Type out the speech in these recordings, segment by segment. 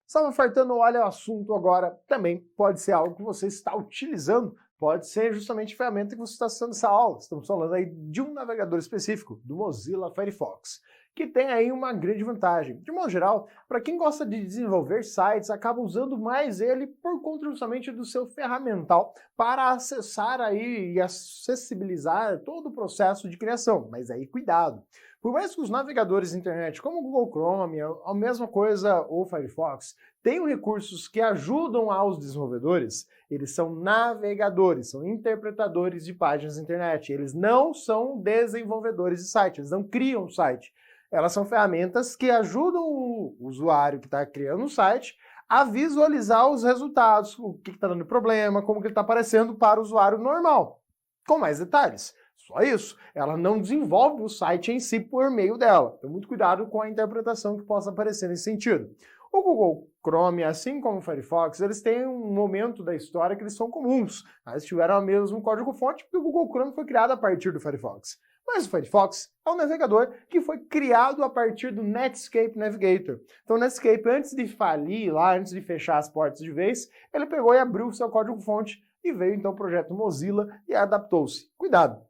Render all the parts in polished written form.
Estava fartando, olha, o assunto agora também pode ser algo que você está utilizando, pode ser justamente a ferramenta que você está acessando essa aula. Estamos falando aí de um navegador específico, do Mozilla Firefox, que tem aí uma grande vantagem. De modo geral, para quem gosta de desenvolver sites, acaba usando mais ele por conta justamente do seu ferramental para acessar aí e acessibilizar todo o processo de criação. Mas aí cuidado! Por mais que os navegadores de internet, como o Google Chrome, a mesma coisa o Firefox, tenham recursos que ajudam aos desenvolvedores, eles são navegadores, são interpretadores de páginas de internet. Eles não são desenvolvedores de site, eles não criam site. Elas são ferramentas que ajudam o usuário que está criando um site a visualizar os resultados, o que está dando problema, como que ele está aparecendo para o usuário normal, com mais detalhes. Só isso. Ela não desenvolve o site em si por meio dela. Então, muito cuidado com a interpretação que possa aparecer nesse sentido. O Google Chrome, assim como o Firefox, eles têm um momento da história que eles são comuns. Eles tiveram o mesmo código-fonte porque o Google Chrome foi criado a partir do Firefox. Mas o Firefox é um navegador que foi criado a partir do Netscape Navigator. Então o Netscape, antes de falir lá, antes de fechar as portas de vez, ele pegou e abriu o seu código-fonte e veio então o projeto Mozilla e adaptou-se. Cuidado!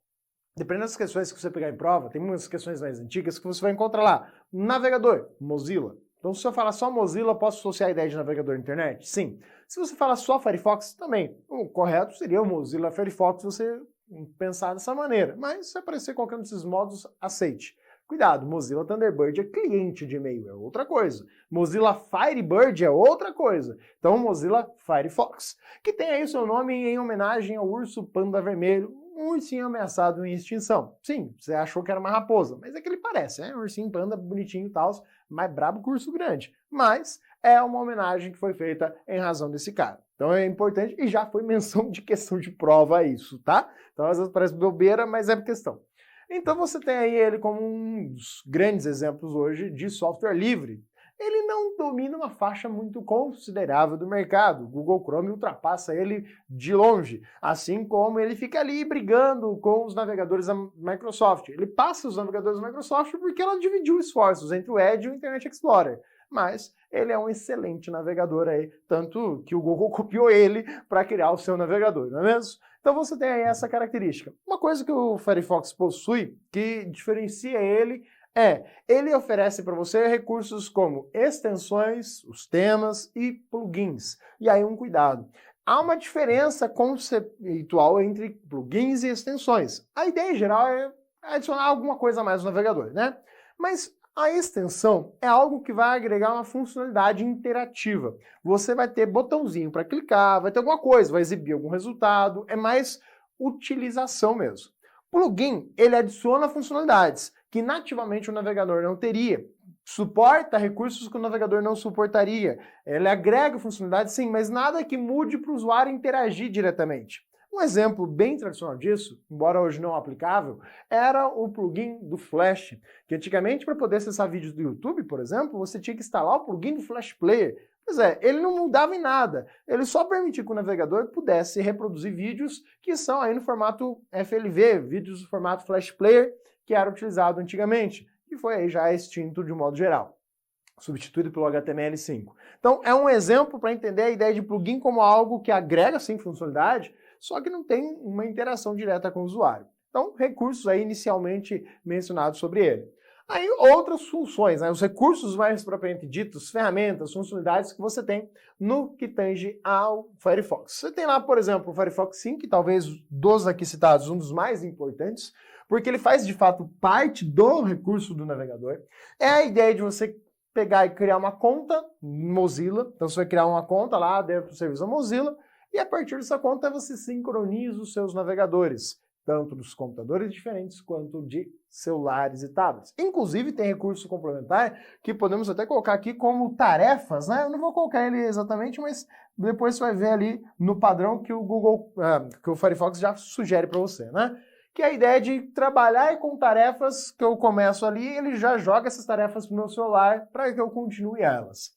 Dependendo das questões que você pegar em prova, tem muitas questões mais antigas que você vai encontrar lá. Navegador, Mozilla. Então, se eu falar só Mozilla, posso associar a ideia de navegador de internet? Sim. Se você falar só Firefox, também. O correto seria o Mozilla Firefox, você pensar dessa maneira. Mas, se aparecer qualquer um desses modos, aceite. Cuidado, Mozilla Thunderbird é cliente de e-mail, é outra coisa. Mozilla Firebird é outra coisa. Então, Mozilla Firefox, que tem aí o seu nome em homenagem ao urso panda vermelho, um ursinho ameaçado em extinção. Sim, você achou que era uma raposa, mas é que ele parece, né? Um ursinho panda bonitinho e tal, mais brabo que o urso grande. Mas é uma homenagem que foi feita em razão desse cara. Então é importante, e já foi menção de questão de prova isso, tá? Então às vezes parece bobeira, mas é questão. Então você tem aí ele como um dos grandes exemplos hoje de software livre. Ele não domina uma faixa muito considerável do mercado. O Google Chrome ultrapassa ele de longe, assim como ele fica ali brigando com os navegadores da Microsoft. Ele passa os navegadores da Microsoft porque ela dividiu esforços entre o Edge e o Internet Explorer. Mas ele é um excelente navegador aí, tanto que o Google copiou ele para criar o seu navegador, não é mesmo? Então você tem aí essa característica. Uma coisa que o Firefox possui, que diferencia ele oferece para você recursos como extensões, os temas e plugins. E aí um cuidado. Há uma diferença conceitual entre plugins e extensões. A ideia em geral é adicionar alguma coisa a mais no navegador, né? Mas a extensão é algo que vai agregar uma funcionalidade interativa. Você vai ter botãozinho para clicar, vai ter alguma coisa, vai exibir algum resultado, é mais utilização mesmo. Plugin, ele adiciona funcionalidades que nativamente o navegador não teria. Suporta recursos que o navegador não suportaria. Ele agrega funcionalidades, sim, mas nada que mude para o usuário interagir diretamente. Um exemplo bem tradicional disso, embora hoje não aplicável, era o plugin do Flash, que antigamente para poder acessar vídeos do YouTube, por exemplo, você tinha que instalar o plugin do Flash Player. Pois é, ele não mudava em nada, ele só permitia que o navegador pudesse reproduzir vídeos que são aí no formato FLV, vídeos do formato Flash Player, que era utilizado antigamente, e foi aí já extinto de um modo geral, substituído pelo HTML5. Então é um exemplo para entender a ideia de plugin como algo que agrega sim funcionalidade, só que não tem uma interação direta com o usuário. Então, recursos aí inicialmente mencionados sobre ele. Aí outras funções, né? Os recursos mais propriamente ditos, ferramentas, funcionalidades que você tem no que tange ao Firefox. Você tem lá, por exemplo, o Firefox 5, que talvez dos aqui citados um dos mais importantes, porque ele faz de fato parte do recurso do navegador. É a ideia de você pegar e criar uma conta Mozilla, então você vai criar uma conta lá dentro do serviço Mozilla, e a partir dessa conta você sincroniza os seus navegadores, tanto dos computadores diferentes quanto de celulares e tablets. Inclusive tem recurso complementar que podemos até colocar aqui como tarefas, né? Eu não vou colocar ele exatamente, mas depois você vai ver ali no padrão que o Firefox já sugere para você, né? Que é a ideia de trabalhar com tarefas que eu começo ali, ele já joga essas tarefas para o meu celular para que eu continue elas.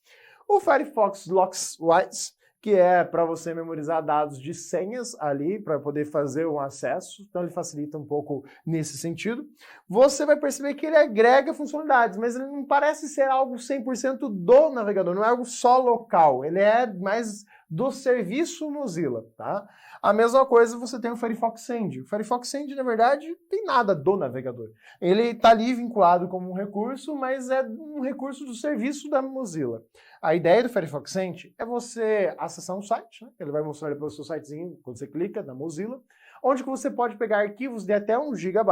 O Firefox Locks Wise, que é para você memorizar dados de senhas ali, para poder fazer um acesso, então ele facilita um pouco nesse sentido. Você vai perceber que ele agrega funcionalidades, mas ele não parece ser algo 100% do navegador, não é algo só local, ele é mais do serviço Mozilla, tá? A mesma coisa você tem o Firefox Send. O Firefox Send, na verdade, não tem nada do navegador. Ele está ali vinculado como um recurso, mas é um recurso do serviço da Mozilla. A ideia do Firefox Send é você acessar um site, né? Ele vai mostrar para o seu sitezinho, quando você clica na Mozilla, onde que você pode pegar arquivos de até 1 GB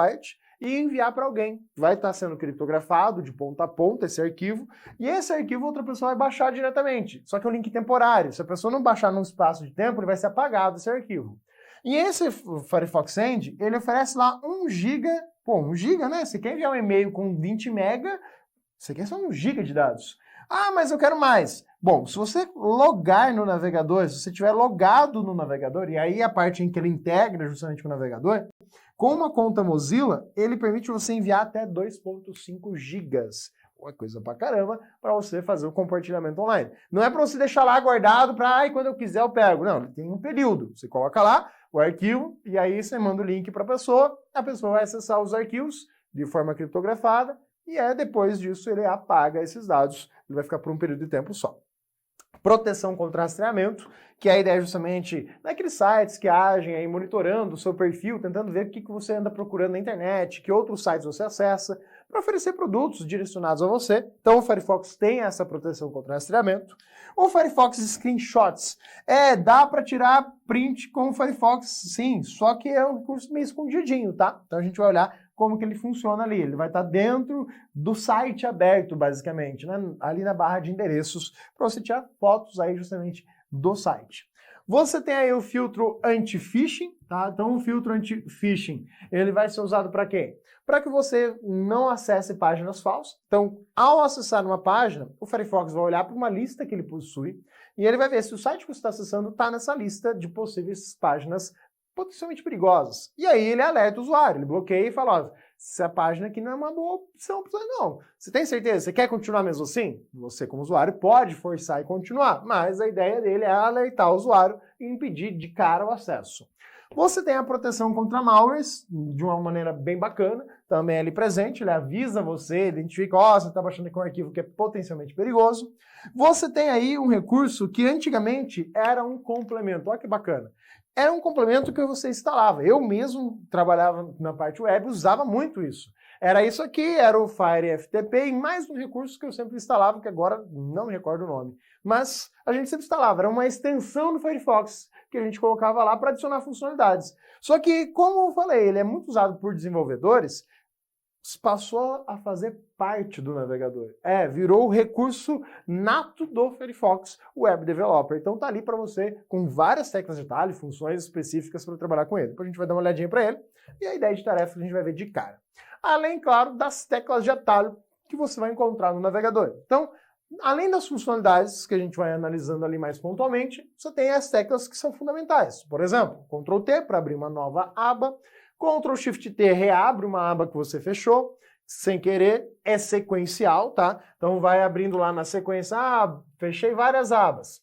e enviar para alguém. Vai estar sendo criptografado de ponta a ponta esse arquivo, e esse arquivo outra pessoa vai baixar diretamente. Só que é um link temporário. Se a pessoa não baixar num espaço de tempo, ele vai ser apagado esse arquivo. E esse Firefox Send, ele oferece lá 1 GB, 1 GB, né? Você quer enviar um e-mail com 20 MB, você quer só 1 GB de dados. Ah, mas eu quero mais. Bom, se você logar no navegador, se você tiver logado no navegador, e aí a parte em que ele integra justamente com o navegador, com uma conta Mozilla, ele permite você enviar até 2.5 gigas. Uma coisa pra caramba, para você fazer o compartilhamento online. Não é para você deixar lá guardado para, quando eu quiser eu pego. Não, tem um período. Você coloca lá o arquivo, e aí você manda o link para a pessoa vai acessar os arquivos de forma criptografada, e depois disso ele apaga esses dados, ele vai ficar por um período de tempo só. Proteção contra rastreamento, que a ideia é justamente daqueles sites que agem aí monitorando o seu perfil, tentando ver o que você anda procurando na internet, que outros sites você acessa, para oferecer produtos direcionados a você. Então o Firefox tem essa proteção contra rastreamento. O Firefox Screenshots, dá para tirar print com o Firefox, sim, só que é um recurso meio escondidinho, tá? Então a gente vai olhar como que ele funciona ali. Ele vai estar dentro do site aberto, basicamente, né? Ali na barra de endereços, para você tirar fotos aí justamente do site. Você tem aí o filtro anti-phishing, tá? Então o filtro anti-phishing, ele vai ser usado para quê? Para que você não acesse páginas falsas. Então, ao acessar uma página, o Firefox vai olhar para uma lista que ele possui e ele vai ver se o site que você está acessando está nessa lista de possíveis páginas potencialmente perigosas. E aí ele alerta o usuário, ele bloqueia e fala, ó, essa página aqui não é uma boa opção para você não. Você tem certeza? Você quer continuar mesmo assim? Você, como usuário, pode forçar e continuar, mas a ideia dele é alertar o usuário e impedir de cara o acesso. Você tem a proteção contra malwares de uma maneira bem bacana, também ali presente, ele avisa você, identifica, ó, você está baixando aqui um arquivo que é potencialmente perigoso. Você tem aí um recurso que antigamente era um complemento, olha que bacana. Era um complemento que você instalava. Eu mesmo trabalhava na parte web, usava muito isso. Era isso aqui, era o FireFTP e mais um recurso que eu sempre instalava, que agora não me recordo o nome. Mas a gente sempre instalava, era uma extensão do Firefox que a gente colocava lá para adicionar funcionalidades. Só que, como eu falei, ele é muito usado por desenvolvedores, passou a fazer parte do navegador. Virou o recurso nato do Firefox Web Developer. Então tá ali para você com várias teclas de atalho, funções específicas para trabalhar com ele. Depois a gente vai dar uma olhadinha para ele e a ideia de tarefa que a gente vai ver de cara. Além, claro, das teclas de atalho que você vai encontrar no navegador. Então, além das funcionalidades que a gente vai analisando ali mais pontualmente, você tem as teclas que são fundamentais. Por exemplo, Ctrl T para abrir uma nova aba, Ctrl Shift T reabre uma aba que você fechou, sem querer, é sequencial, tá? Então vai abrindo lá na sequência, fechei várias abas.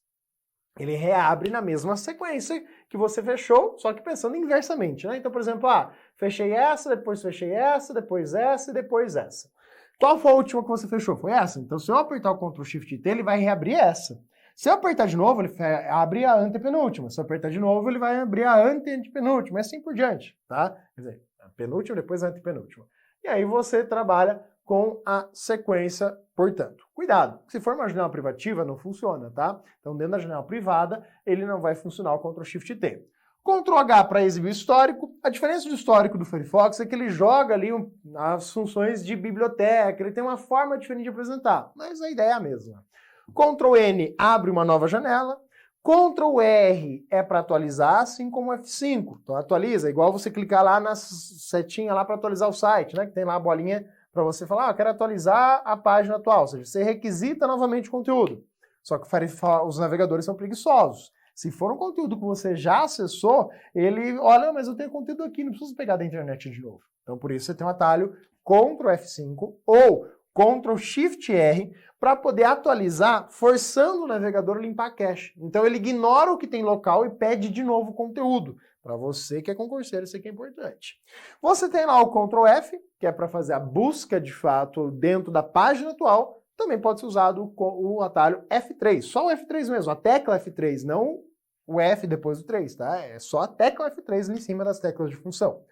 Ele reabre na mesma sequência que você fechou, só que pensando inversamente, né? Então, por exemplo, fechei essa, depois fechei essa, depois essa e depois essa. Qual foi a última que você fechou? Foi essa? Então, se eu apertar o Ctrl Shift T, ele vai reabrir essa. Se eu apertar de novo, ele abre a antepenúltima. Se eu apertar de novo, ele vai abrir a antepenúltima, e assim por diante, tá? Quer dizer, a penúltima, depois a antepenúltima. E aí você trabalha com a sequência, portanto. Cuidado, se for uma janela privativa, não funciona, tá? Então, dentro da janela privada, ele não vai funcionar o Ctrl Shift T. Ctrl H para exibir o histórico. A diferença do histórico do Firefox é que ele joga ali as funções de biblioteca, ele tem uma forma diferente de apresentar, mas a ideia é a mesma. Ctrl N abre uma nova janela, Ctrl R é para atualizar, assim como F5. Então atualiza, igual você clicar lá na setinha lá para atualizar o site, né? Que tem lá a bolinha para você falar, eu quero atualizar a página atual, ou seja, você requisita novamente o conteúdo. Só que os navegadores são preguiçosos. Se for um conteúdo que você já acessou, ele, olha, mas eu tenho conteúdo aqui, não preciso pegar da internet de novo. Então, por isso, você tem um atalho Ctrl F5 ou Ctrl Shift R para poder atualizar, forçando o navegador a limpar a cache. Então ele ignora o que tem local e pede de novo o conteúdo. Para você que é concurseiro, isso aqui é importante. Você tem lá o Ctrl F, que é para fazer a busca de fato dentro da página atual. Também pode ser usado o atalho F3, só o F3 mesmo, a tecla F3, não o F depois do 3, tá? É só a tecla F3 ali em cima das teclas de função.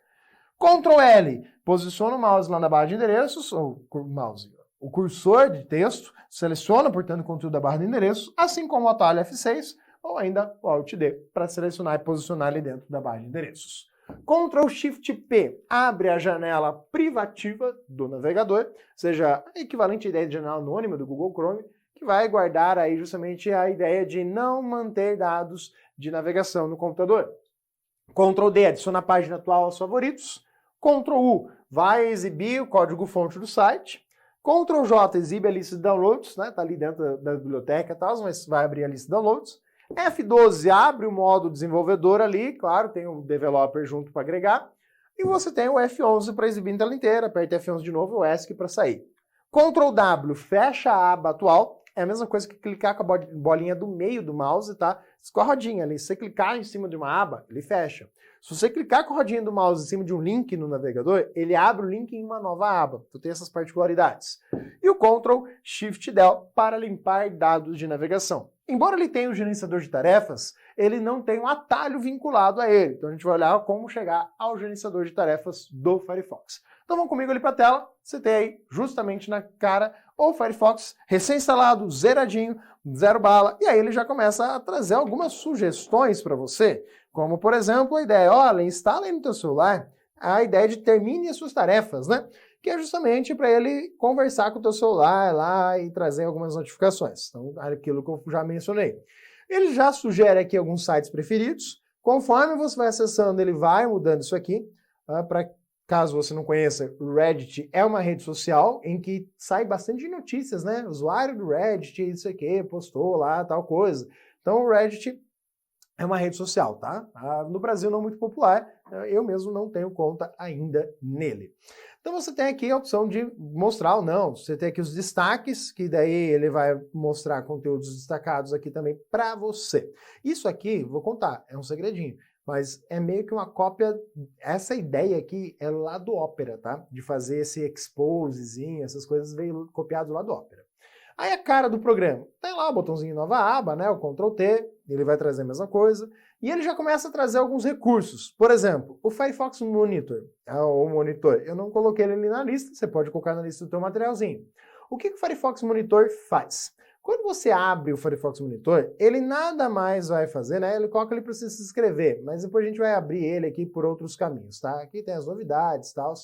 Ctrl L, posiciona o mouse lá na barra de endereços, o cursor de texto, seleciona, portanto, o conteúdo da barra de endereços, assim como o atalho F6, ou ainda o Alt D, para selecionar e posicionar ali dentro da barra de endereços. Ctrl Shift P abre a janela privativa do navegador, seja equivalente à ideia de janela anônima do Google Chrome, que vai guardar aí justamente a ideia de não manter dados de navegação no computador. Ctrl D adiciona a página atual aos favoritos. Ctrl U vai exibir o código-fonte do site. Ctrl J exibe a lista de downloads, né? Tá ali dentro da biblioteca e tal, mas vai abrir a lista de downloads. F12 abre o modo desenvolvedor ali, claro, tem o developer junto para agregar. E você tem o F11 para exibir em tela inteira, aperta F11 de novo, o ESC para sair. Ctrl W fecha a aba atual, é a mesma coisa que clicar com a bolinha do meio do mouse, tá? Com a rodinha ali, se você clicar em cima de uma aba, ele fecha. Se você clicar com a rodinha do mouse em cima de um link no navegador, ele abre o link em uma nova aba. Então tem essas particularidades. E o Ctrl Shift Del para limpar dados de navegação. Embora ele tenha um gerenciador de tarefas, ele não tem um atalho vinculado a ele. Então a gente vai olhar como chegar ao gerenciador de tarefas do Firefox. Então vamos comigo ali para a tela. Você tem aí justamente na cara o Firefox recém-instalado, zeradinho, zero bala. E aí ele já começa a trazer algumas sugestões para você. Como, por exemplo, a ideia, olha, instala aí no teu celular a ideia de termine as suas tarefas, né? Que é justamente para ele conversar com o teu celular lá e trazer algumas notificações. Então, aquilo que eu já mencionei. Ele já sugere aqui alguns sites preferidos. Conforme você vai acessando, ele vai mudando isso aqui. Para caso você não conheça, o Reddit é uma rede social em que sai bastante notícias, né? O usuário do Reddit, isso aqui, postou lá, tal coisa. Então, o Reddit é uma rede social, tá? No Brasil não muito popular, eu mesmo não tenho conta ainda nele. Então você tem aqui a opção de mostrar ou não, você tem aqui os destaques, que daí ele vai mostrar conteúdos destacados aqui também para você. Isso aqui, vou contar, é um segredinho, mas é meio que uma cópia, essa ideia aqui é lá do Opera, tá? De fazer esse exposezinho, essas coisas veio copiado lá do Opera. Aí a cara do programa, tem lá o botãozinho nova aba, né, o Ctrl T, ele vai trazer a mesma coisa, e ele já começa a trazer alguns recursos. Por exemplo, o Firefox Monitor, ou monitor, eu não coloquei ele ali na lista, você pode colocar na lista do teu materialzinho. O que o Firefox Monitor faz? Quando você abre o Firefox Monitor, ele nada mais vai fazer, né, ele coloca ali para você se inscrever, mas depois a gente vai abrir ele aqui por outros caminhos, tá? Aqui tem as novidades e tal.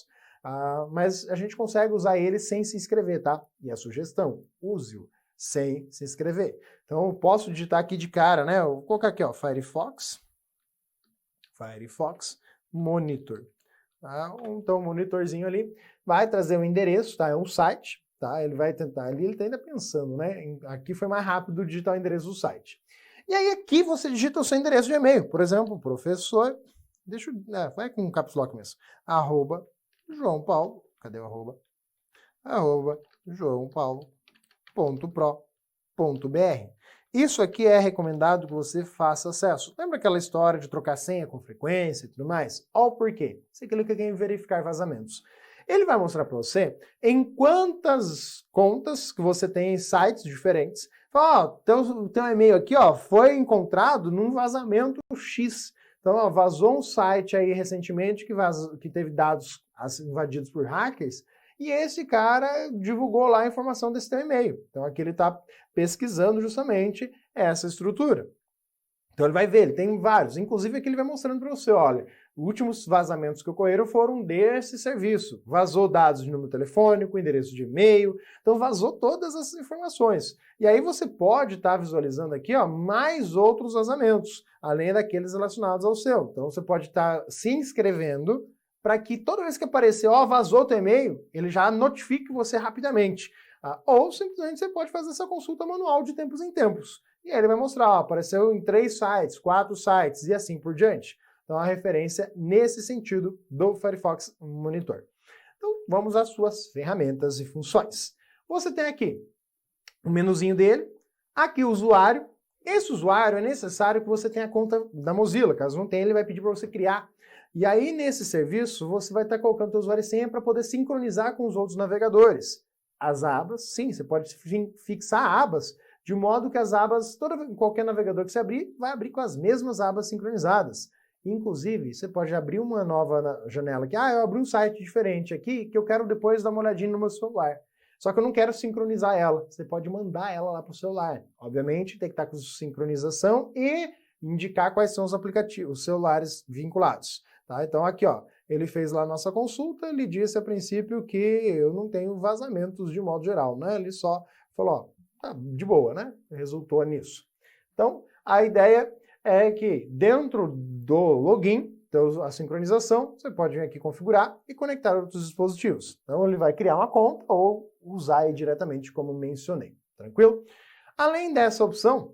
Mas a gente consegue usar ele sem se inscrever, tá? E a sugestão, use-o sem se inscrever. Então eu posso digitar aqui de cara, né? Eu vou colocar aqui, ó, Firefox Monitor. Tá? Então o monitorzinho ali vai trazer um endereço, tá? É um site, tá? Ele vai tentar ali, ele tá ainda pensando, né? Aqui foi mais rápido digitar o endereço do site. E aí aqui você digita o seu endereço de e-mail. Por exemplo, professor, vai com caps lock mesmo, @João Paulo, cadê o arroba? joaopaulo.pro.br. Isso aqui é recomendado que você faça acesso. Lembra aquela história de trocar senha com frequência e tudo mais? Olha o porquê. Você clica aqui em verificar vazamentos. Ele vai mostrar para você em quantas contas que você tem em sites diferentes. Fala, ó, teu e-mail aqui, ó, foi encontrado num vazamento X. Então, ó, vazou um site aí recentemente que teve dados invadidos por hackers, e esse cara divulgou lá a informação desse teu e-mail. Então aqui ele está pesquisando justamente essa estrutura. Então ele vai ver, ele tem vários, inclusive aqui ele vai mostrando para você, olha, os últimos vazamentos que ocorreram foram desse serviço. Vazou dados de número telefônico, endereço de e-mail, então vazou todas essas informações. E aí você pode estar visualizando aqui, ó, mais outros vazamentos, além daqueles relacionados ao seu. Então você pode estar se inscrevendo para que toda vez que aparecer, ó, vazou teu e-mail, ele já notifique você rapidamente. Ou simplesmente você pode fazer essa consulta manual de tempos em tempos. E aí ele vai mostrar, ó, apareceu em 3 sites, 4 sites e assim por diante. Então a referência nesse sentido do Firefox Monitor. Então vamos às suas ferramentas e funções. Você tem aqui o menuzinho dele, aqui o usuário. Esse usuário é necessário que você tenha a conta da Mozilla, caso não tenha ele vai pedir para você criar. E aí nesse serviço você vai estar colocando o seu usuário e senha para poder sincronizar com os outros navegadores. As abas, sim, você pode fixar abas de modo que as abas, qualquer navegador que você abrir, vai abrir com as mesmas abas sincronizadas. Inclusive, você pode abrir uma nova janela aqui. Eu abri um site diferente aqui que eu quero depois dar uma olhadinha no meu celular. Só que eu não quero sincronizar ela. Você pode mandar ela lá para o celular. Obviamente, tem que estar com sincronização e indicar quais são os aplicativos, os celulares vinculados. Tá? Então aqui, ó, ele fez lá a nossa consulta, ele disse a princípio que eu não tenho vazamentos de modo geral, né? Ele só falou, ó, tá de boa, né? Resultou nisso. Então, a ideia é que dentro do login, então a sincronização, você pode vir aqui configurar e conectar outros dispositivos. Então ele vai criar uma conta ou usar aí diretamente como mencionei, tranquilo? Além dessa opção,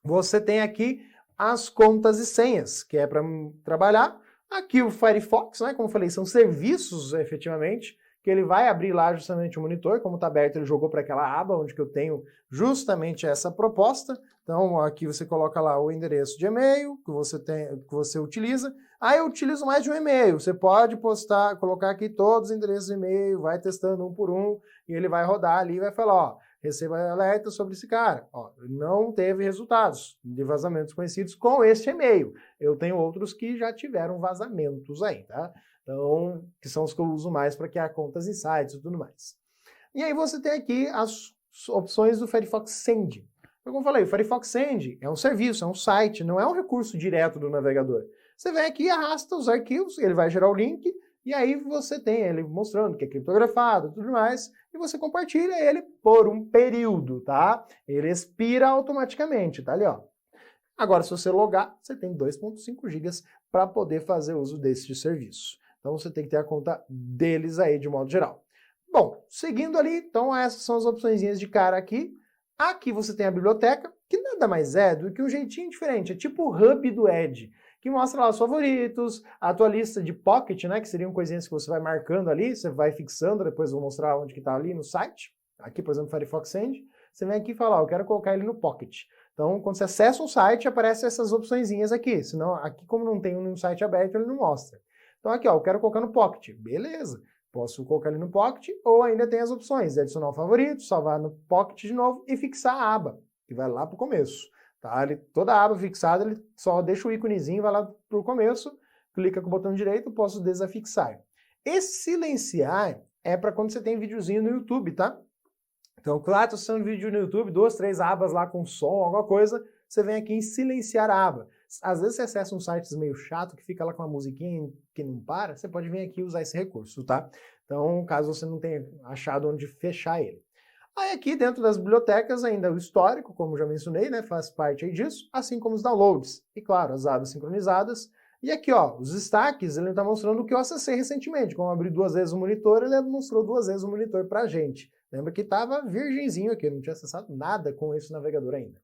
você tem aqui as contas e senhas, que é para trabalhar. Aqui o Firefox, né, como eu falei, são serviços efetivamente, que ele vai abrir lá justamente o monitor, como está aberto ele jogou para aquela aba onde que eu tenho justamente essa proposta. Então aqui você coloca lá o endereço de e-mail que você utiliza. Eu utilizo mais de um e-mail, você pode colocar aqui todos os endereços de e-mail, vai testando um por um, e ele vai rodar ali e vai falar, ó, receba alerta sobre esse cara. Ó, não teve resultados de vazamentos conhecidos com este e-mail. Eu tenho outros que já tiveram vazamentos aí, tá? Então, que são os que eu uso mais para criar contas em sites e tudo mais. E aí você tem aqui as opções do Firefox Send. Como eu falei, o Firefox Send é um serviço, é um site, não é um recurso direto do navegador. Você vem aqui, arrasta os arquivos, ele vai gerar o link, e aí você tem ele mostrando que é criptografado e tudo mais, e você compartilha ele por um período, tá? Ele expira automaticamente, tá ali, ó. Agora, se você logar, você tem 2.5 GB para poder fazer uso desse serviço. Então, você tem que ter a conta deles aí, de modo geral. Bom, seguindo ali, então, essas são as opçõezinhas de cara aqui. Aqui você tem a biblioteca, que nada mais é do que um jeitinho diferente. É tipo o hub do Edge, que mostra lá os favoritos, a tua lista de pocket, né, que seriam coisinhas que você vai marcando ali, você vai fixando, depois eu vou mostrar onde que está ali no site. Aqui, por exemplo, Firefox Send. Você vem aqui e fala, eu quero colocar ele no pocket. Então, quando você acessa um site, aparecem essas opçõezinhas aqui. Senão, aqui como não tem um site aberto, ele não mostra. Então aqui, ó, eu quero colocar no Pocket. Beleza. Posso colocar ele no Pocket, ou ainda tem as opções de adicionar um favorito, salvar no Pocket de novo e fixar a aba, que vai lá para o começo. Tá? Toda a aba fixada, ele só deixa o íconezinho, vai lá para o começo, clica com o botão direito, posso desafixar. Esse silenciar é para quando você tem videozinho no YouTube, tá? Então, claro, estou assistindo vídeo no YouTube, 2, 3 abas lá com som, alguma coisa, você vem aqui em silenciar a aba. Às vezes você acessa um site meio chato, que fica lá com uma musiquinha que não para, você pode vir aqui e usar esse recurso, tá? Então, caso você não tenha achado onde fechar ele. Aí aqui dentro das bibliotecas ainda o histórico, como já mencionei, né, faz parte aí disso, assim como os downloads. E claro, as abas sincronizadas. E aqui, ó, os destaques, ele está mostrando o que eu acessei recentemente. Como eu abri 2 vezes o monitor, ele mostrou 2 vezes o monitor pra gente. Lembra que estava virgenzinho aqui, não tinha acessado nada com esse navegador ainda.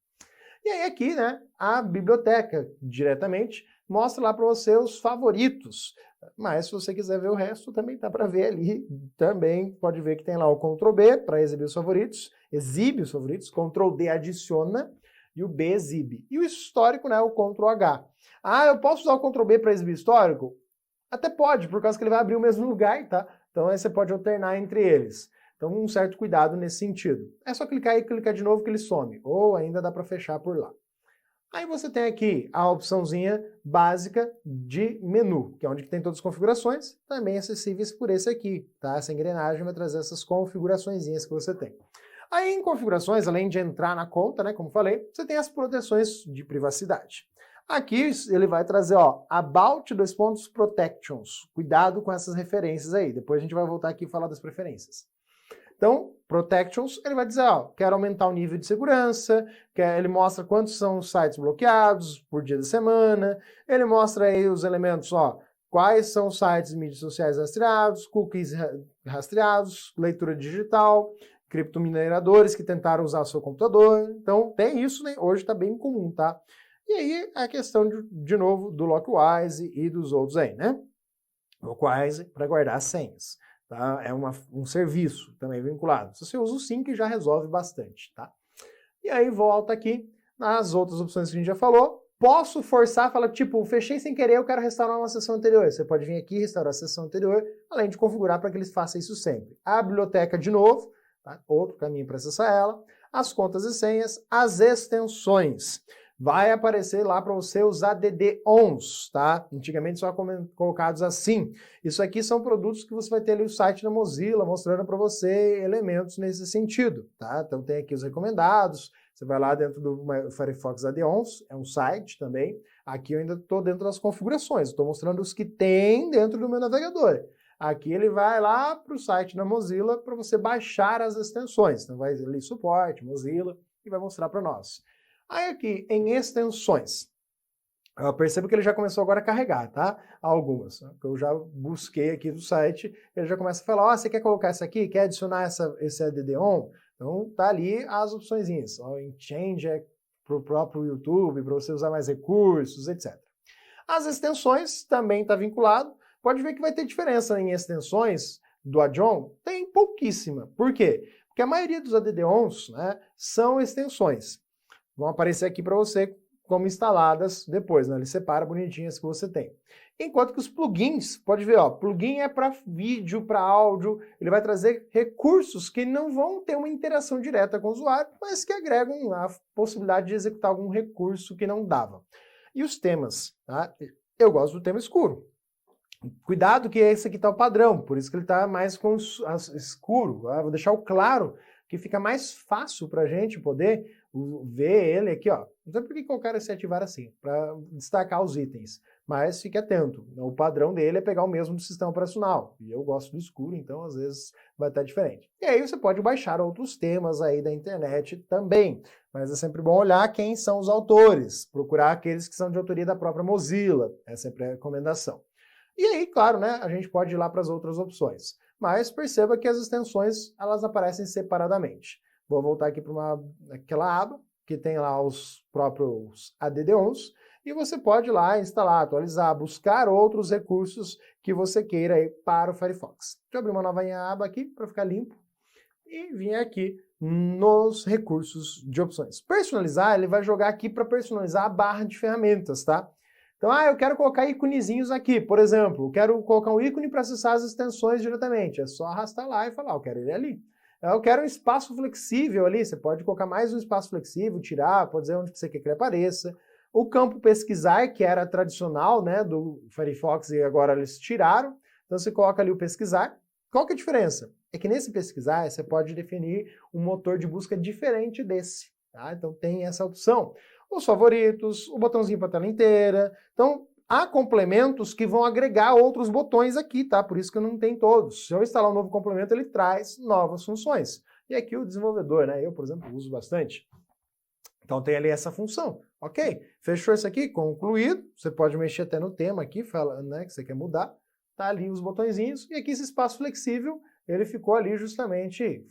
E aí aqui, né, a biblioteca diretamente mostra lá para você os favoritos. Mas se você quiser ver o resto, também tá para ver ali. Também pode ver que tem lá o Ctrl B para exibir os favoritos, exibe os favoritos, Ctrl D adiciona e o B exibe. E o histórico, né, o Ctrl H. Eu posso usar o Ctrl B para exibir histórico? Até pode, por causa que ele vai abrir o mesmo lugar, tá? Então aí você pode alternar entre eles. Então, um certo cuidado nesse sentido. É só clicar e clicar de novo que ele some, ou ainda dá para fechar por lá. Aí você tem aqui a opçãozinha básica de menu, que é onde tem todas as configurações, também acessíveis por esse aqui, tá? Essa engrenagem vai trazer essas configuraçõezinhas que você tem. Aí em configurações, além de entrar na conta, né, como falei, você tem as proteções de privacidade. Aqui ele vai trazer, ó, About Protections. Cuidado com essas referências aí. Depois a gente vai voltar aqui e falar das preferências. Então, Protections, ele vai dizer, ó, quero aumentar o nível de segurança, ele mostra quantos são os sites bloqueados por dia da semana, ele mostra aí os elementos, ó, quais são os sites e mídias sociais rastreados, cookies rastreados, leitura digital, criptomineradores que tentaram usar o seu computador. Então, tem isso, né? Hoje está bem comum, tá? E aí, a questão, de novo, do Lockwise e dos outros aí, né? Lockwise para guardar as senhas. tá? É um serviço também vinculado. Se você usa o Sync, já resolve bastante, tá? E aí volta aqui nas outras opções que a gente já falou. Posso forçar, fala tipo, fechei sem querer, eu quero restaurar uma sessão anterior. Você pode vir aqui e restaurar a sessão anterior, além de configurar para que eles façam isso sempre. A biblioteca de novo, tá? Outro caminho para acessar ela. As contas e senhas, as extensões. Vai aparecer lá para você os add-ons, tá? Antigamente só colocados assim. Isso aqui são produtos que você vai ter ali o site da Mozilla mostrando para você elementos nesse sentido, tá? Então tem aqui os recomendados, você vai lá dentro do Firefox Add-ons, é um site também. Aqui eu ainda estou dentro das configurações, estou mostrando os que tem dentro do meu navegador. Aqui ele vai lá para o site da Mozilla para você baixar as extensões. Então vai ali suporte, Mozilla, e vai mostrar para nós. Aí aqui, em extensões, eu percebo que ele já começou agora a carregar, tá? Algumas. Eu já busquei aqui do site, ele já começa a falar, ó, você quer colocar essa aqui? Quer adicionar esse add-on? Então tá ali as opções. Em Change é para o próprio YouTube, para você usar mais recursos, etc. As extensões também está vinculado. Pode ver que vai ter diferença em extensões do add-on. Tem pouquíssima. Por quê? Porque a maioria dos add-ons, né, são extensões. Vão aparecer aqui para você como instaladas depois, né? Ele separa bonitinho as que você tem. Enquanto que os plugins, pode ver, ó, plugin é para vídeo, para áudio, ele vai trazer recursos que não vão ter uma interação direta com o usuário, mas que agregam a possibilidade de executar algum recurso que não dava. E os temas, tá? Eu gosto do tema escuro. Cuidado que esse aqui está o padrão, por isso que ele está mais com escuro. Tá? Vou deixar o claro, que fica mais fácil para a gente poder ver ele aqui, ó. Não sei por que colocaram esse ativar assim, para destacar os itens, mas fique atento. O padrão dele é pegar o mesmo do sistema operacional, e eu gosto do escuro, então às vezes vai estar diferente. E aí você pode baixar outros temas aí da internet também, mas é sempre bom olhar quem são os autores, procurar aqueles que são de autoria da própria Mozilla, essa é sempre a recomendação. E aí, claro, né, a gente pode ir lá para as outras opções, mas perceba que as extensões, elas aparecem separadamente. Vou voltar aqui para aquela aba que tem lá os próprios add-ons e você pode ir lá instalar, atualizar, buscar outros recursos que você queira aí para o Firefox. Deixa eu abrir uma nova aba aqui para ficar limpo e vir aqui nos recursos de opções. Personalizar, ele vai jogar aqui para personalizar a barra de ferramentas, tá? Então, eu quero colocar íconezinhos aqui, por exemplo, eu quero colocar um ícone para acessar as extensões diretamente, é só arrastar lá e falar, eu quero ele ali. Eu quero um espaço flexível ali, você pode colocar mais um espaço flexível, tirar, pode dizer onde você quer que ele apareça. O campo pesquisar, que era tradicional, né, do Firefox e agora eles tiraram, então você coloca ali o pesquisar. Qual que é a diferença? É que nesse pesquisar você pode definir um motor de busca diferente desse, tá? Então tem essa opção. Os favoritos, o botãozinho para a tela inteira. Então, há complementos que vão agregar outros botões aqui, tá? Por isso que não tem todos. Se eu instalar um novo complemento, ele traz novas funções. E aqui o desenvolvedor, né? Eu, por exemplo, uso bastante. Então tem ali essa função. Ok, fechou isso aqui, concluído. Você pode mexer até no tema aqui, fala, né, que você quer mudar. Tá ali os botõezinhos. E aqui esse espaço flexível, ele ficou ali justamente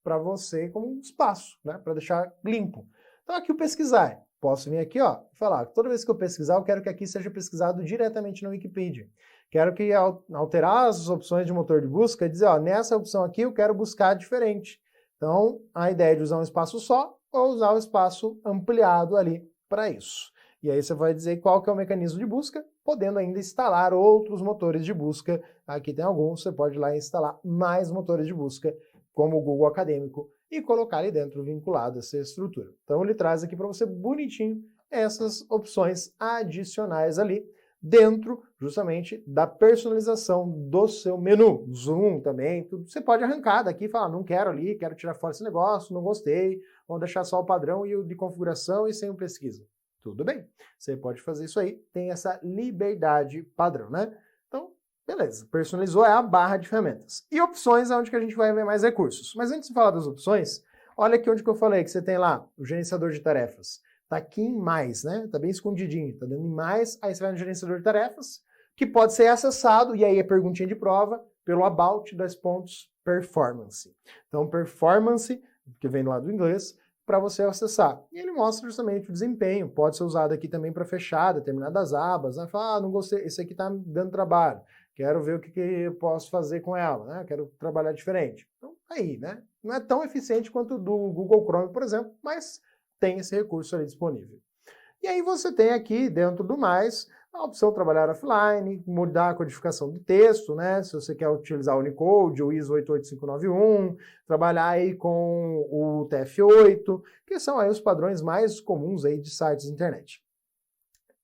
para você como um espaço, né? Para deixar limpo. Então aqui o pesquisar. Posso vir aqui, ó, e falar, toda vez que eu pesquisar, eu quero que aqui seja pesquisado diretamente na Wikipedia. Quero que alterar as opções de motor de busca e dizer, ó, nessa opção aqui eu quero buscar diferente. Então, a ideia é de usar um espaço só ou usar o espaço ampliado ali para isso. E aí você vai dizer qual que é o mecanismo de busca, podendo ainda instalar outros motores de busca. Aqui tem alguns, você pode ir lá e instalar mais motores de busca, como o Google Acadêmico, e colocar ali dentro vinculado essa estrutura. Então ele traz aqui para você bonitinho essas opções adicionais ali dentro justamente da personalização do seu menu. Zoom também, tudo. Você pode arrancar daqui e falar, não quero ali, quero tirar fora esse negócio, não gostei, vamos deixar só o padrão e o de configuração e sem o pesquisa. Tudo bem, você pode fazer isso aí, tem essa liberdade padrão, né? Então, beleza, personalizou é a barra de ferramentas. E opções é onde que a gente vai ver mais recursos. Mas antes de falar das opções, olha aqui onde que eu falei que você tem lá o gerenciador de tarefas. Tá aqui em mais, né? Tá bem escondidinho, tá dando em mais, aí você vai no gerenciador de tarefas, que pode ser acessado, e aí é perguntinha de prova, pelo About Performance. Então, Performance, que vem lá do inglês, para você acessar. E ele mostra justamente o desempenho, pode ser usado aqui também para fechar determinadas abas, né? Fala, não gostei, esse aqui está me dando trabalho. quero ver o que eu posso fazer com ela, né? Quero trabalhar diferente. Então, aí, né? Não é tão eficiente quanto o do Google Chrome, por exemplo, mas tem esse recurso ali disponível. E aí você tem aqui, dentro do mais, a opção trabalhar offline, mudar a codificação do texto, né? Se você quer utilizar o Unicode, o ISO 88591, trabalhar aí com o TF8, que são aí os padrões mais comuns aí de sites de internet.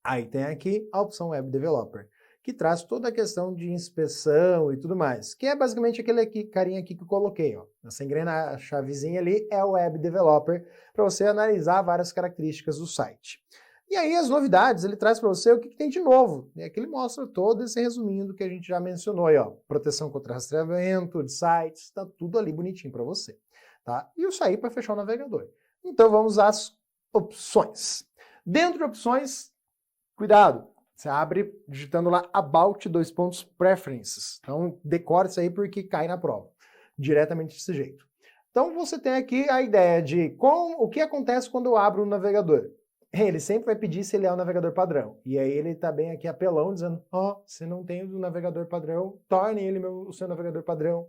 Aí tem aqui a opção Web Developer, que traz toda a questão de inspeção e tudo mais, que é basicamente aquele carinha aqui que eu coloquei, ó. Essa chavezinha ali é o Web Developer, para você analisar várias características do site. E aí as novidades, ele traz para você o que tem de novo. E aqui ele mostra todo esse resuminho do que a gente já mencionou aí, ó. Proteção contra rastreamento de sites, está tudo ali bonitinho para você, tá? E o sair para fechar o navegador. Então vamos às opções. Dentro de opções, cuidado, você abre digitando lá About Preferences. Então decore isso aí porque cai na prova, diretamente desse jeito. Então você tem aqui a ideia de o que acontece quando eu abro o navegador. Ele sempre vai pedir se ele é o navegador padrão. E aí ele está bem aqui apelão, dizendo, se não tem o navegador padrão, torne ele o seu navegador padrão.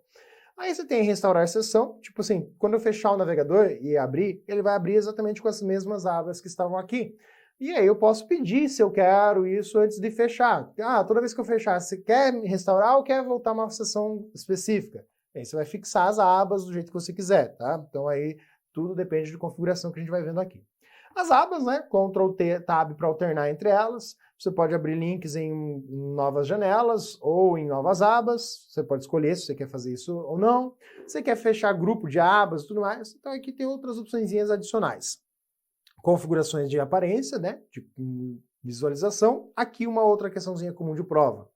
Aí você tem restaurar sessão, tipo assim, quando eu fechar o navegador e abrir, ele vai abrir exatamente com as mesmas abas que estavam aqui. E aí eu posso pedir se eu quero isso antes de fechar. Toda vez que eu fechar, você quer restaurar ou quer voltar a uma sessão específica? Aí você vai fixar as abas do jeito que você quiser, tá? Então aí tudo depende de configuração que a gente vai vendo aqui. As abas, né? Ctrl T, Tab para alternar entre elas. Você pode abrir links em novas janelas ou em novas abas. Você pode escolher se você quer fazer isso ou não. Você quer fechar grupo de abas e tudo mais. Então aqui tem outras opções adicionais. Configurações de aparência, né? De visualização. Aqui uma outra questãozinha comum de prova.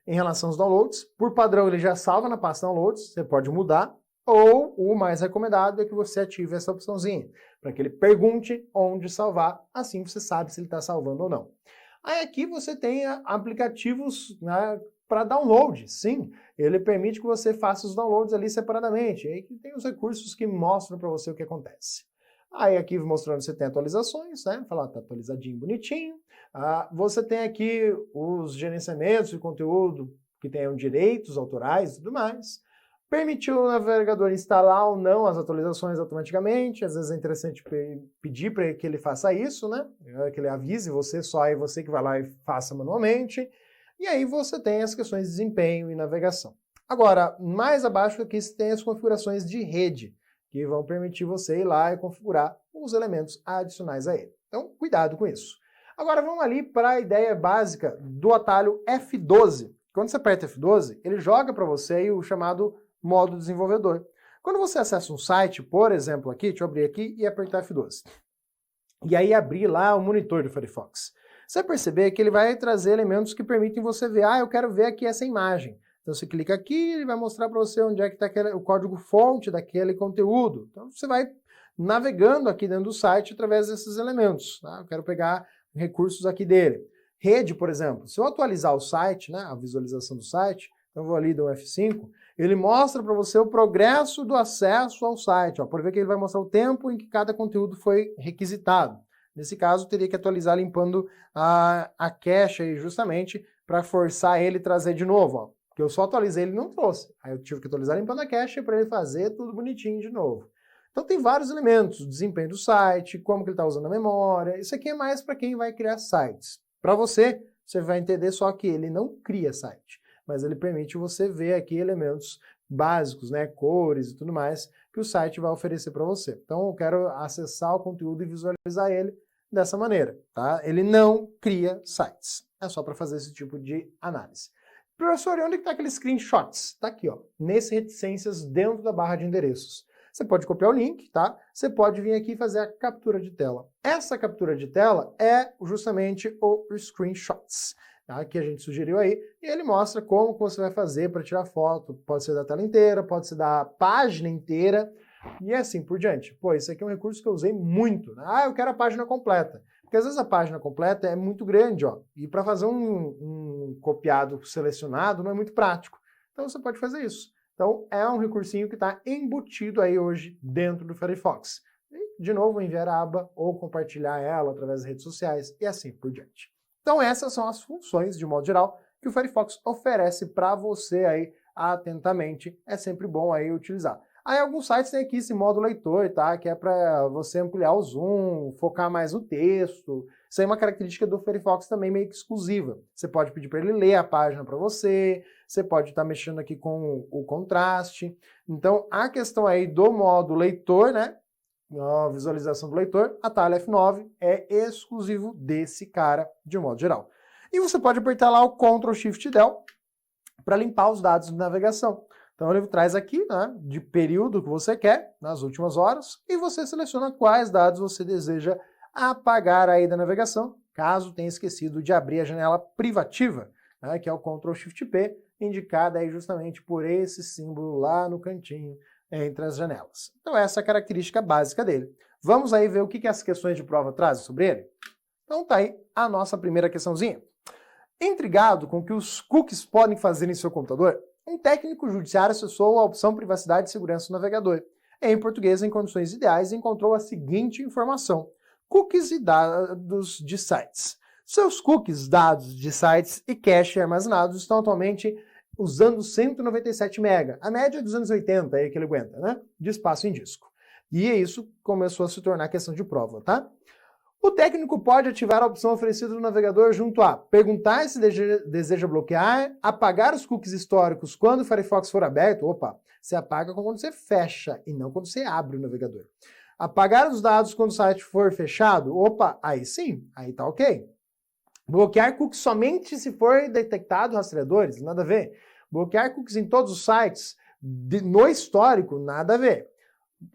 Em relação aos downloads. Por padrão ele já salva na pasta downloads. Você pode mudar. Ou o mais recomendado é que você ative essa opçãozinha, para que ele pergunte onde salvar, assim você sabe se ele está salvando ou não. Aí aqui você tem aplicativos, né, para download, sim, ele permite que você faça os downloads ali separadamente, aí que tem os recursos que mostram para você o que acontece. Aí aqui mostrando que você tem atualizações, né, falar tá atualizadinho, bonitinho. Você tem aqui os gerenciamentos de conteúdo que tenham direitos autorais e tudo mais. Permitiu o navegador instalar ou não as atualizações automaticamente. Às vezes é interessante pedir para que ele faça isso, né? Que ele avise você, só é você que vai lá e faça manualmente. E aí você tem as questões de desempenho e navegação. Agora, mais abaixo aqui você tem as configurações de rede, que vão permitir você ir lá e configurar os elementos adicionais a ele. Então, cuidado com isso. Agora vamos ali para a ideia básica do atalho F12. Quando você aperta F12, ele joga para você aí o chamado modo desenvolvedor. Quando você acessa um site, por exemplo aqui, deixa eu abrir aqui e apertar F12. E aí abrir lá o monitor do Firefox. Você vai perceber que ele vai trazer elementos que permitem você ver, eu quero ver aqui essa imagem. Então você clica aqui, ele vai mostrar para você onde é que está o código-fonte daquele conteúdo. Então você vai navegando aqui dentro do site através desses elementos. Tá? Eu quero pegar recursos aqui dele. Rede, por exemplo. Se eu atualizar o site, né, a visualização do site, então eu vou ali do F5, ele mostra para você o progresso do acesso ao site. Pode ver que ele vai mostrar o tempo em que cada conteúdo foi requisitado. Nesse caso, teria que atualizar limpando a cache aí, justamente para forçar ele a trazer de novo. Porque eu só atualizei, ele não trouxe. Aí eu tive que atualizar limpando a cache para ele fazer tudo bonitinho de novo. Então tem vários elementos, o desempenho do site, como que ele está usando a memória. Isso aqui é mais para quem vai criar sites. Para você vai entender só que ele não cria site, mas ele permite você ver aqui elementos básicos, né, cores e tudo mais, que o site vai oferecer para você. Então eu quero acessar o conteúdo e visualizar ele dessa maneira, tá? Ele não cria sites. É só para fazer esse tipo de análise. Professor, e onde está aqueles screenshots? Está aqui, ó, nesse reticências dentro da barra de endereços. Você pode copiar o link, tá? Você pode vir aqui e fazer a captura de tela. Essa captura de tela é justamente o screenshots, tá? Que a gente sugeriu aí, e ele mostra como você vai fazer para tirar foto. Pode ser da tela inteira, pode ser da página inteira, e assim por diante. Pô, esse aqui é um recurso que eu usei muito, né? Eu quero a página completa. Porque às vezes a página completa é muito grande, ó, e para fazer um copiado selecionado não é muito prático. Então você pode fazer isso. Então é um recursinho que está embutido aí hoje dentro do Firefox. E, de novo, enviar a aba ou compartilhar ela através das redes sociais e assim por diante. Então essas são as funções, de modo geral, que o Firefox oferece para você aí atentamente. É sempre bom aí utilizar. Aí alguns sites têm aqui esse modo leitor, tá? Que é para você ampliar o zoom, focar mais no texto. Isso aí é uma característica do Firefox também meio que exclusiva. Você pode pedir para ele ler a página para você, você pode estar mexendo aqui com o contraste. Então, a questão aí do modo leitor, né? A visualização do leitor, atalho F9 é exclusivo desse cara de modo geral. E você pode apertar lá o Ctrl Shift Del para limpar os dados de navegação. Então ele traz aqui, né, de período que você quer, nas últimas horas, e você seleciona quais dados você deseja apagar aí da navegação, caso tenha esquecido de abrir a janela privativa, né, que é o Ctrl Shift P, indicada aí justamente por esse símbolo lá no cantinho entre as janelas. Então essa é a característica básica dele. Vamos aí ver o que as questões de prova trazem sobre ele? Então tá aí a nossa primeira questãozinha. Intrigado com o que os cookies podem fazer em seu computador, um técnico judiciário acessou a opção Privacidade e Segurança do navegador. Em português, em condições ideais, encontrou a seguinte informação: cookies e dados de sites. Seus cookies, dados de sites e cache armazenados estão atualmente usando 197 MB, a média é 280 aí que ele aguenta, né? De espaço em disco. E isso começou a se tornar questão de prova, tá? O técnico pode ativar a opção oferecida no navegador junto a perguntar se deseja bloquear, apagar os cookies históricos quando o Firefox for aberto. Opa, você apaga quando você fecha e não quando você abre o navegador. Apagar os dados quando o site for fechado. Opa, aí sim, aí tá ok. Bloquear cookies somente se for detectado rastreadores, nada a ver. Bloquear cookies em todos os sites, no histórico, nada a ver.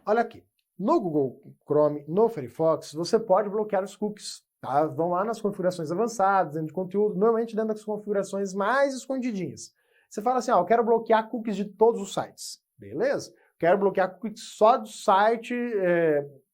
Olha aqui. No Google Chrome, no Firefox, você pode bloquear os cookies. Tá? Vão lá nas configurações avançadas, dentro de conteúdo, normalmente dentro das configurações mais escondidinhas. Você fala assim, ó, eu quero bloquear cookies de todos os sites. Beleza? Quero bloquear cookies só do site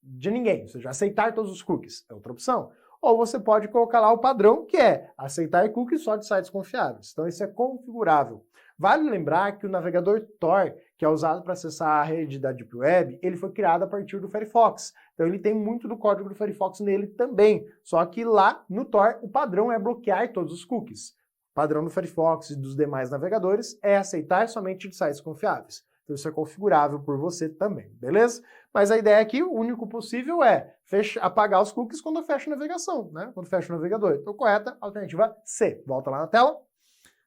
de ninguém, ou seja, aceitar todos os cookies. É outra opção. Ou você pode colocar lá o padrão, que é aceitar cookies só de sites confiáveis. Então isso é configurável. Vale lembrar que o navegador Tor, que é usado para acessar a rede da Deep Web, ele foi criado a partir do Firefox. Então ele tem muito do código do Firefox nele também. Só que lá no Tor o padrão é bloquear todos os cookies. O padrão do Firefox e dos demais navegadores é aceitar somente de sites confiáveis. Então isso é configurável por você também, beleza? Mas a ideia aqui, o único possível é apagar os cookies quando fecha a navegação, né? Quando fecha o navegador. Então correta, alternativa C. Volta lá na tela.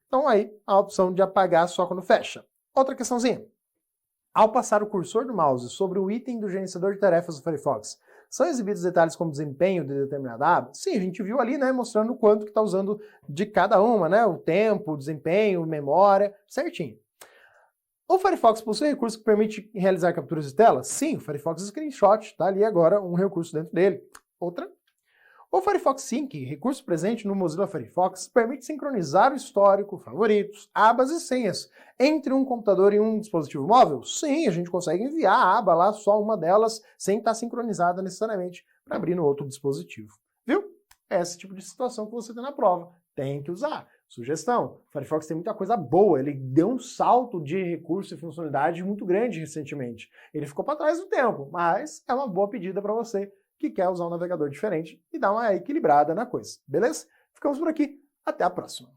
Então aí, a opção de apagar só quando fecha. Outra questãozinha. Ao passar o cursor do mouse sobre o item do gerenciador de tarefas do Firefox, são exibidos detalhes como desempenho de determinada aba? Sim, a gente viu ali, né, mostrando o quanto que está usando de cada uma, né? O tempo, o desempenho, memória, certinho. O Firefox possui recurso que permite realizar capturas de tela? Sim, o Firefox Screenshot, está ali agora um recurso dentro dele. Outra. O Firefox Sync, recurso presente no Mozilla Firefox, permite sincronizar o histórico, favoritos, abas e senhas entre um computador e um dispositivo móvel? Sim, a gente consegue enviar a aba lá, só uma delas, sem estar sincronizada necessariamente para abrir no outro dispositivo. Viu? É esse tipo de situação que você tem na prova. Tem que usar. Sugestão, o Firefox tem muita coisa boa, ele deu um salto de recurso e funcionalidade muito grande recentemente. Ele ficou para trás do tempo, mas é uma boa pedida para você que quer usar um navegador diferente e dar uma equilibrada na coisa, beleza? Ficamos por aqui, até a próxima.